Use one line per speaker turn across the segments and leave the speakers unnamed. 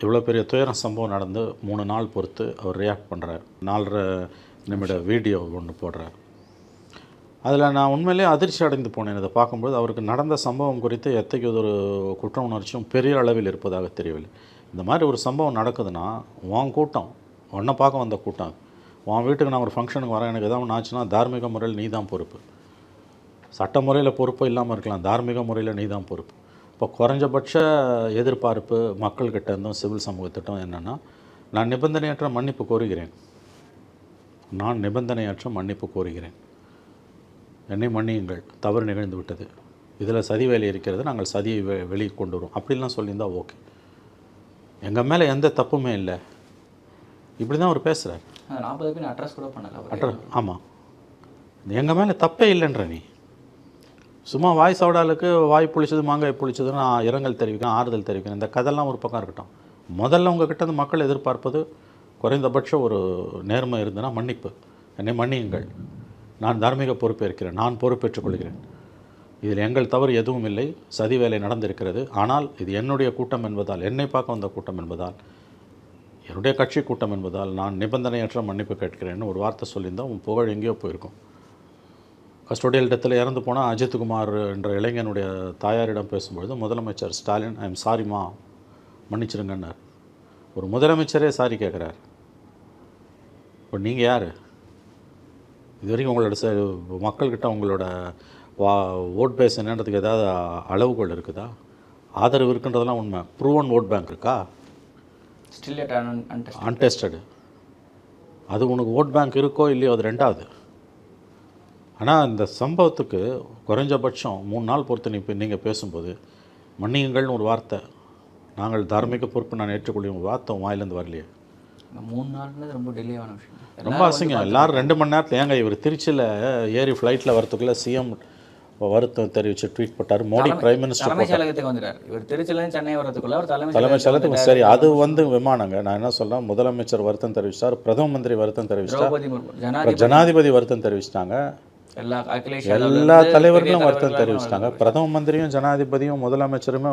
இவ்வளோ பெரிய துயரம் சம்பவம் நடந்து 3 நாள் பொறுத்து அவர் ரியாக்ட் பண்ணுறார். 4.5 நிமிட வீடியோ ஒன்று போடுறார். அதில் நான் உண்மையிலே அதிர்ச்சி அடைந்து போனேன். இதை பார்க்கும்போது அவருக்கு நடந்த சம்பவம் குறித்து எத்தகைய ஒரு குற்ற உணர்ச்சியும் பெரிய அளவில் இருப்பதாக தெரியவில்லை. இந்த மாதிரி ஒரு சம்பவம் நடக்குதுன்னா உன் கூட்டம், உன்னை பார்க்க வந்த கூட்டம், உன் வீட்டுக்கு நான் ஒரு ஃபங்க்ஷனுக்கு வரேன், எனக்கு எதாவது ஒன்று ஆச்சுன்னா தார்மீக முறையில் நீ தான் பொறுப்பு. சட்ட முறையில் பொறுப்பு இல்லாமல் இருக்கலாம், தார்மீக முறையில் நீ தான் பொறுப்பு. இப்போ குறைஞ்சபட்ச எதிர்பார்ப்பு மக்கள்கிட்ட இருந்தும் சிவில் சமூகத்திட்டம் என்னென்னா, நான் நிபந்தனையற்ற மன்னிப்பு கோருகிறேன், மன்னிப்பு கோருகிறேன், என்னை மன்னியுங்கள், தவறு நிகழ்ந்து விட்டது, இதில் சதி வேலை இருக்கிறது, நாங்கள் சதியை வெளியே கொண்டு வரோம் அப்படிலாம் சொல்லியிருந்தால் ஓகே. எங்கள் மேலே எந்த தப்புமே இல்லை, இப்படி தான் அவர் பேசுகிறார்.
40 பேர் அட்ரஸ் கூட பண்ணல.
ஆமாம், எங்கள் மேலே தப்பே இல்லைன்ற நீ சும்மா வாய் சவடாலுக்கு வாய் புளிச்சது மாங்காய் புளிச்சதுன்னு நான் இரங்கல் தெரிவிக்கிறேன், ஆறுதல் தெரிவிக்கிறேன். இந்த கதையெல்லாம் ஒரு பக்கம் இருக்கட்டும். முதல்ல உங்ககிட்ட இருந்து மக்கள் எதிர்பார்ப்பது குறைந்தபட்ச ஒரு நேர்மை இருந்ததுன்னா மன்னிப்பு, என்னை மன்னியுங்கள், நான் தார்மீக பொறுப்பேற்கிறேன், நான் பொறுப்பேற்றுக் கொள்கிறேன், இதில் எங்கள் தவறு எதுவும் இல்லை, சதி வேலை நடந்திருக்கிறது, ஆனால் இது என்னுடைய கூட்டம் என்பதால், என்னை பார்க்க வந்த கூட்டம் என்பதால், என்னுடைய கட்சி கூட்டம் என்பதால் நான் நிபந்தனையற்ற மன்னிப்பு கேட்கிறேன்னு ஒரு வார்த்தை சொல்லியிருந்தால் உன் புகழ் எங்கேயோ போயிருக்கும். கஸ்டோடியல் டெத்தில் இறந்து போனால் அஜித்குமார் என்ற இளைஞனுடைய தாயாரிடம் பேசும்பொழுது முதலமைச்சர் ஸ்டாலின் ஐ எம் சாரிம்மா மன்னிச்சிருங்கன்னார். ஒரு முதலமைச்சரே சாரி கேட்குறார். இப்போ நீங்கள் யார்? இது வரைக்கும் உங்களோட மக்கள்கிட்ட உங்களோட ஓட் பேஸ் என்னன்றதுக்கு ஏதாவது அளவுகோல் இருக்குதா? ஆதரவு இருக்குன்றதெல்லாம் உண்மை. ப்ரூவன் ஓட் பேங்க் இருக்கா?
ஸ்டில்
அன்டெஸ்டடு. அது உனக்கு ஓட் பேங்க் இருக்கோ இல்லையோ அது ரெண்டாவது. ஆனால் இந்த சம்பவத்துக்கு குறைஞ்சபட்சம் 3 நாள் பொறுத்து நீங்கள் பேசும்போது மன்னியுங்கள்னு ஒரு வார்த்தை, நாங்கள் தார்மீக பொறுப்பு நான் ஏற்றுக்கொள்ளும் ஒரு வார்த்தை வாயிலேருந்து வரலையே.
3 நாள்ன்றது ரொம்ப டிலே ஆன விஷயம்,
ரொம்ப அசிங்கம். எல்லோரும் 2 மணி நேரத்தில் ஏங்க இவர் திருச்சியில் ஏறி ஃப்ளைட்டில் வரத்துக்குள்ளே சிஎம் வருத்தம் தெரிவித்து ட்வீட் போட்டார். மோடி பிரைம் மினிஸ்டர்
வந்துட்டார். இவர் திருச்சியிலேருந்து சென்னை வரதுக்குள்ள அவர்
தலைமைச் செயலகத்துக்கு சரி, அது விமானங்க. நான் என்ன சொல்கிறேன், முதலமைச்சர் வருத்தம் தெரிவித்தார், பிரதம மந்திரி வருத்தம் தெரிவித்தார், ஜனாதிபதி வருத்தம் தெரிவிச்சிட்டாங்க, எல்லா தலைவர்களும் வருத்தம் தெரிவிச்சிட்டாங்க. பிரதம மந்திரியும் ஜனாதிபதியும் முதலமைச்சருமே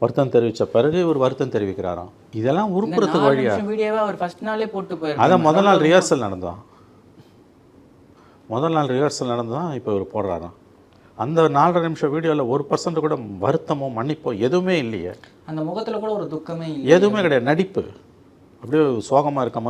வருத்தம் தெரிவித்த பிறகு இவர் வருத்தம் தெரிவிக்கிறாராம். இதெல்லாம் உருப்புறதுக்கு வழியா? அதான் முதல் நாள் ரிஹர்சல் நடந்தான், இப்போ இவர் போடுறாராம். அந்த 4.5 நிமிஷம் வீடியோவில் 1% கூட வருத்தமோ மன்னிப்போ எதுவுமே இல்லையே.
அந்த முகத்தில் கூட ஒரு துக்கமே
எதுவுமே கிடையாது, நடிப்பு. அப்படியே சோகமாக இருக்காம